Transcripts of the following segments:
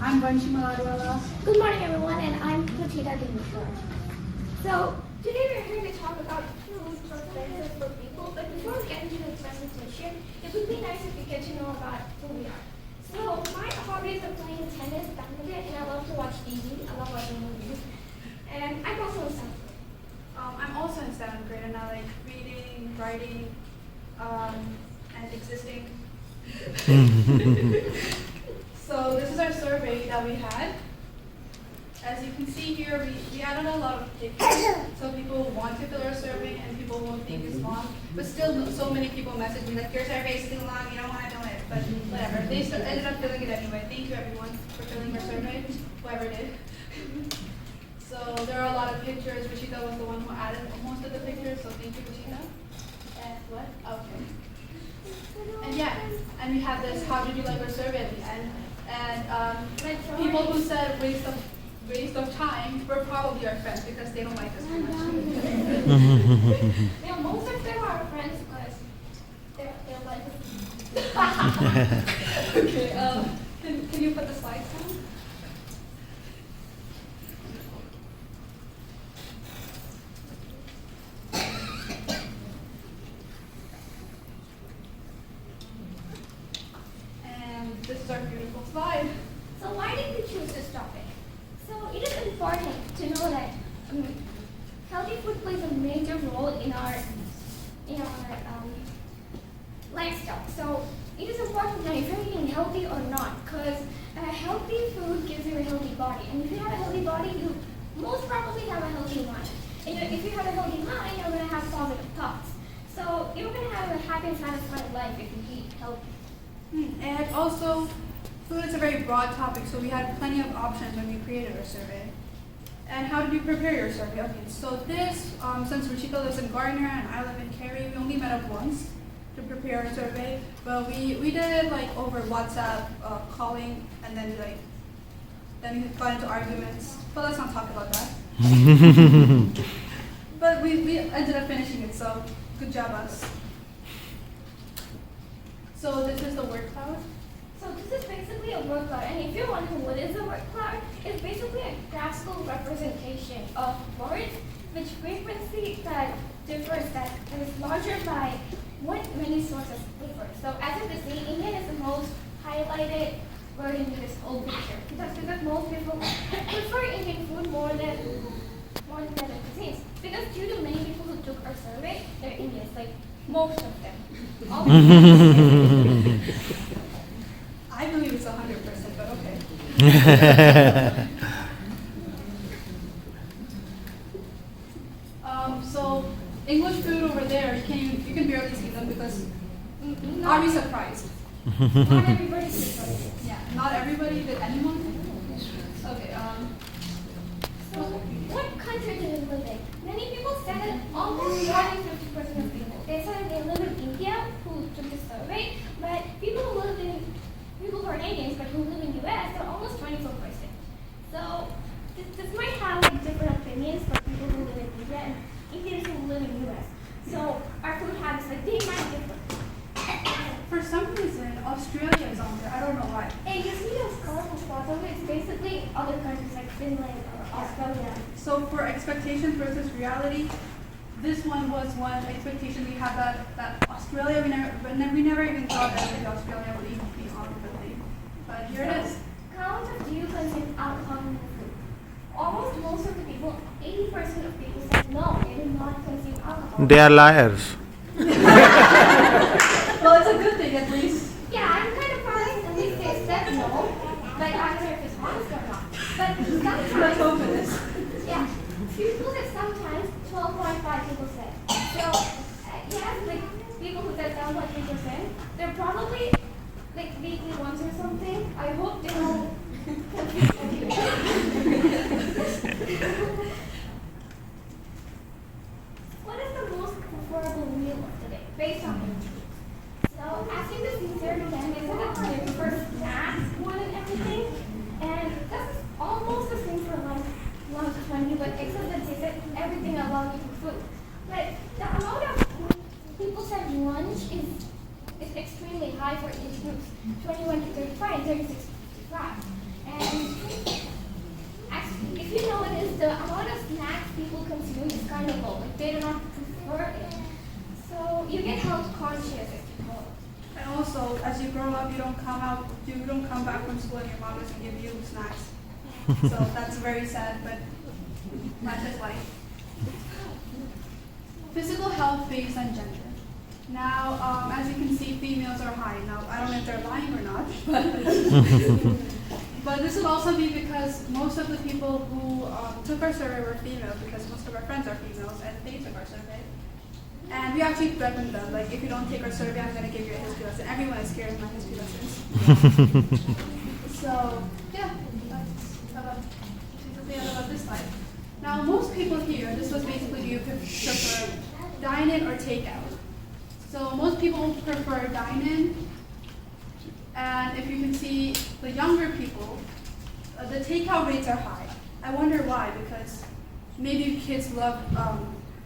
I'm Vanshi Maladwala. Good morning, everyone, and I'm Pratika Dimishwar. So, today we're here to talk about food preferences for people, but before we get into the presentation, it would be nice if you get to know about who we are. So, my hobbies are playing tennis, badminton, and I love to watch TV. I love watching movies. And I'm also in seventh grade. I'm also in 7th grade and I like reading, writing, and existing. So this is our survey that we had. As you can see here, we added a lot of pictures. So people want to fill our survey and people won't think it's long. But still, so many people message me like, your survey is too long, you don't want to do it. But whatever, they ended up filling it anyway. Thank you everyone for filling our survey, whoever did. So there are a lot of pictures. Rishita was the one who added most of the pictures, so thank you, Rishita. And what? Okay. And yeah, and we have this, how did you like our survey at the end? And people who said waste of time were probably our friends because they don't like us too much. Yeah, most of them are our friends because they're like us. Okay, can you put the slides down? And this is our beautiful slide. So why did we choose this topic? So it is important to know that healthy food plays a major role in our lifestyle. So it is important that if you're eating healthy or not, because healthy food gives you a healthy body, and if you have a healthy body, you most probably have a healthy mind. And if you have a healthy mind, you're going to have positive thoughts. So you're going to have a happy and satisfied life if you eat healthy. And also, food is a very broad topic, so we had plenty of options when we created our survey. And how did you prepare your survey? Okay, so this, since Ruchika lives in Gardner and I live in Cary, we only met up once to prepare our survey. But we did it like over WhatsApp, calling, and then we got into arguments. But let's not talk about that. But we ended up finishing it, so good job us. So this is the word cloud. So this is basically a word cloud, and if you're wondering what is a word cloud, it's basically a graphical representation of words which frequency that differs, that is larger by what many sources differ. So as you can see, Indian is the most highlighted word in this whole picture. Because most people prefer Indian food more than other cuisines. Because due to many people who took our survey, they're Indians, like most of them. I believe it's 100%, but okay. So English food over there, you can barely see them because are we surprised? Not everybody's surprised. Yeah, not everybody. Did anyone? Okay. So what country do you live in? Many people said that almost more than 50% of people. They said they live in India, who took the survey, but people who are Indians but who live in US, they're almost 24%. So this might have like different opinions for people who live in India and Indians who live in US. So our food habits, like they might differ. For some reason, Australia is on there. I don't know why. And you see those colorful spots over it, it's basically other countries like Finland or Australia. So for expectations versus reality, this one was one expectation we had that Australia, we never even thought that maybe Australia would even be on the thing. But here it is. How much do you consume alcohol in your food? Almost most of the people, 80% of people said no, they do not consume alcohol. They are liars. Well, it's a good thing at least. Yeah, I'm kind of proud at least they said no, but I don't know if it's honest or not. But Let's sometimes, hope it is. yeah, people said sometimes 12.5 people said. So, yes, like people who said 7.3%, they're probably like weekly ones or something. I hope they don't confuse everyone. What is the most preferable meal of the day based on your choice? So, as you can see, Sarah began they said that they prefer snacks more than everything, and that's almost the same for lunch 20, but except that they said everything along with food. But the amount of people said lunch is extremely high for age groups, 21 to 35 and 36 to 55. kind of low. Like they do not prefer it. So you get health conscious as you grow up. And also, as you grow up, you don't come back from school and your mom doesn't give you snacks. So that's very sad, but that's just life. Physical health based on gender. Now, as you can see, females are high. Now, I don't know if they're lying or not, but this would also be because most of the people who took our survey were females, because most of our friends are females, and they took our survey. And we actually threatened them, like, if you don't take our survey, I'm going to give you a history lesson. Everyone is scared of my history lessons. So, yeah, that's basically about this slide. Now, most people here, this was basically, do you prefer dine-in or takeout? So most people prefer dine-in, and if you can see the younger people, the takeout rates are high. I wonder why, because maybe kids love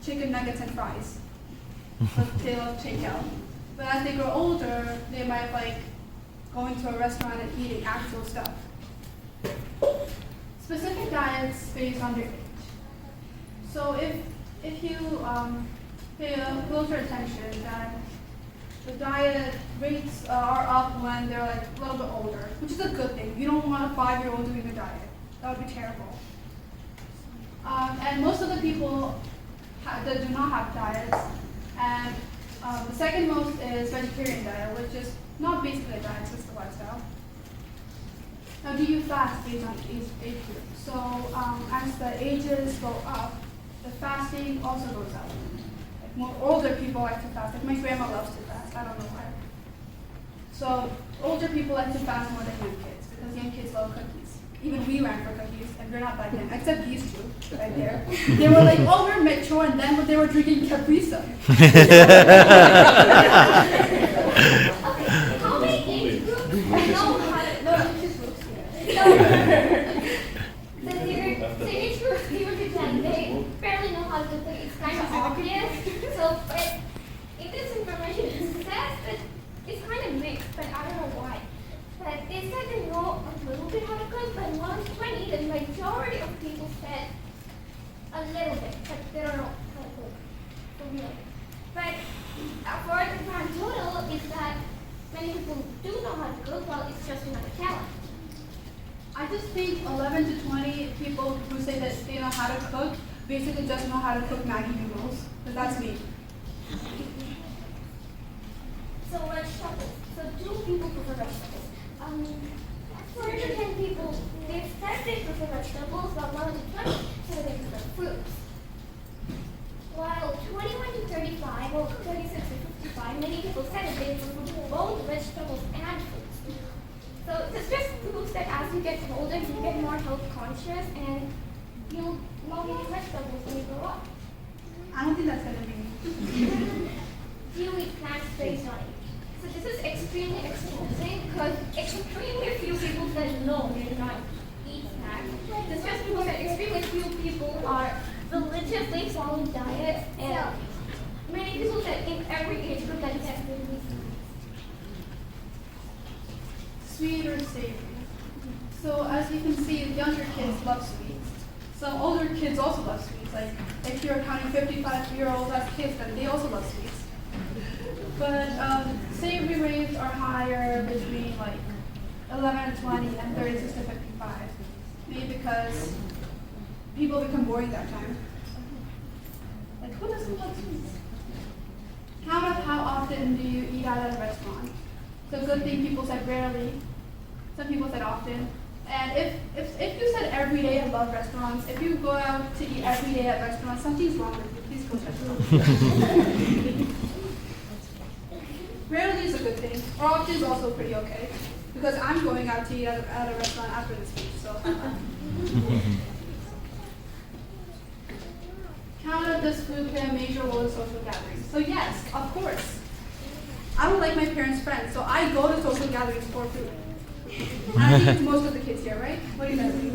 chicken nuggets and fries, but they love takeout. But as they grow older, they might like going to a restaurant and eating actual stuff. Specific diets based on their age. So if you pay closer attention, that the diet rates are up when they're like a little bit older, which is a good thing. You don't want a 5-year-old doing a diet. That would be terrible. And most of the people that do not have diets, and the second most is vegetarian diet, which is not basically a diet, it's just a lifestyle. Now, do you fast based on age group? So as the ages go up, the fasting also goes up. Like more older people like to fast. Like my grandma loves to fast. I don't know why. So older people like to fast more than young kids because young kids love cookies. Even we ran for cookies, and we're not that young, except these two right there. They were like, oh, we're mature, and then they were drinking Capri Sun. How many age groups know how to the age groups we were pretend they barely know how to cook. It's kind of obvious. So, but if this information is says that it's kind of mixed, but I don't know why. But they said they know a little bit how to cook, but 120, the majority of people said a little bit, but they don't know how to cook for real. But for the grand total is that many people do know how to cook, well, it's just not a talent. I just think 11 to 20 people who say that they know how to cook basically just know how to cook Maggi noodles. But that's me. So vegetables. So do people prefer vegetables? 4 to 10 people, they said they prefer vegetables, but 1 to 20 said they prefer fruits. While 21 to 35, or 36 to 55, many people said that they prefer both vegetables and fruits. So this just proves that as you get older, you get more health conscious, and you'll love eating vegetables when you grow up. I don't think that's going to be me. Do you eat plants based on age? So this is extremely exposing because extremely few people said no, they do not eat snacks. This just proves that extremely few people are religiously following diets, and many people said in every age group that yes, they eat snacks. Sweet or savory. So as you can see, younger kids love sweets. So older kids also love sweets. Like if you're counting 55-year-olds as kids, then they also love sweets. But savory rates are higher between like 11 to 20 and 36 to 55. Maybe because people become boring that time. Like who doesn't love sweets? Count up how often do you eat out at a restaurant? So good thing people said rarely. Some people said often. And if you said every day I love restaurants, if you go out to eat every day at restaurants, something's wrong with you. Please go check. Rarely is a good thing. Or often is also pretty okay. Because I'm going out to eat at a restaurant after this speech, so. How does food play a major role in social gatherings? So yes, of course. I don't like my parents' friends, so I go to social gatherings for food. And I think it's most of the kids here, right? What do you guys think?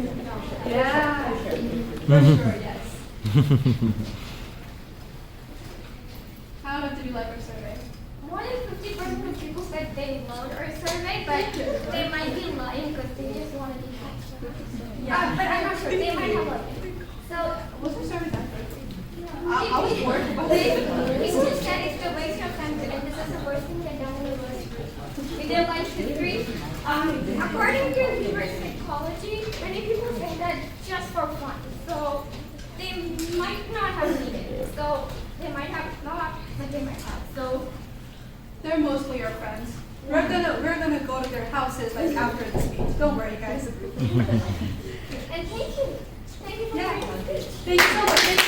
Yeah, for sure, yes. How much did you like our survey? More than 50% of people said they loved our survey, but they might be lying because they just want to be happy. Yeah, but I'm not sure. They might have loved it. So, What's our survey done for? People just said it's the waste of time, and this is the worst thing they've done in the world. We did lunch history. According to reverse psychology, many people say that just for fun. So they might not have needed it. So they might have not, but they might have. So They're mostly your friends. We're gonna go to their houses like after the speech. Don't worry, guys. and thank you. Thank you for Yeah. hearing the speech. Thank you so much. Thank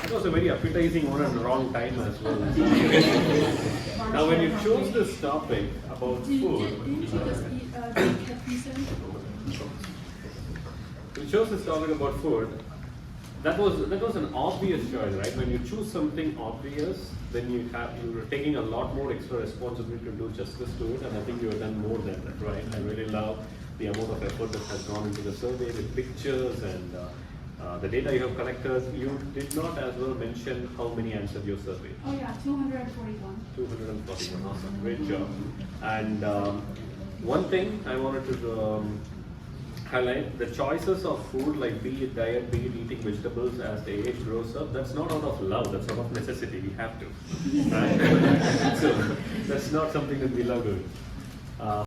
you. It was a very appetizing one at the wrong time as well. Now, when you chose this topic about food, you chose this topic about food. That was an obvious choice, right? When you choose something obvious, then you're taking a lot more extra responsibility to do justice to it, and I think you have done more than that, right? I really love the amount of effort that has gone into the survey with pictures and the data you have collected. You did not as well mention how many answered your survey. Oh yeah, 241. 241, awesome, great job. And one thing I wanted to highlight, the choices of food, like be it diet, be it eating vegetables as the age grows up, that's not out of love, that's out of necessity, we have to, right? So that's not something that we love doing.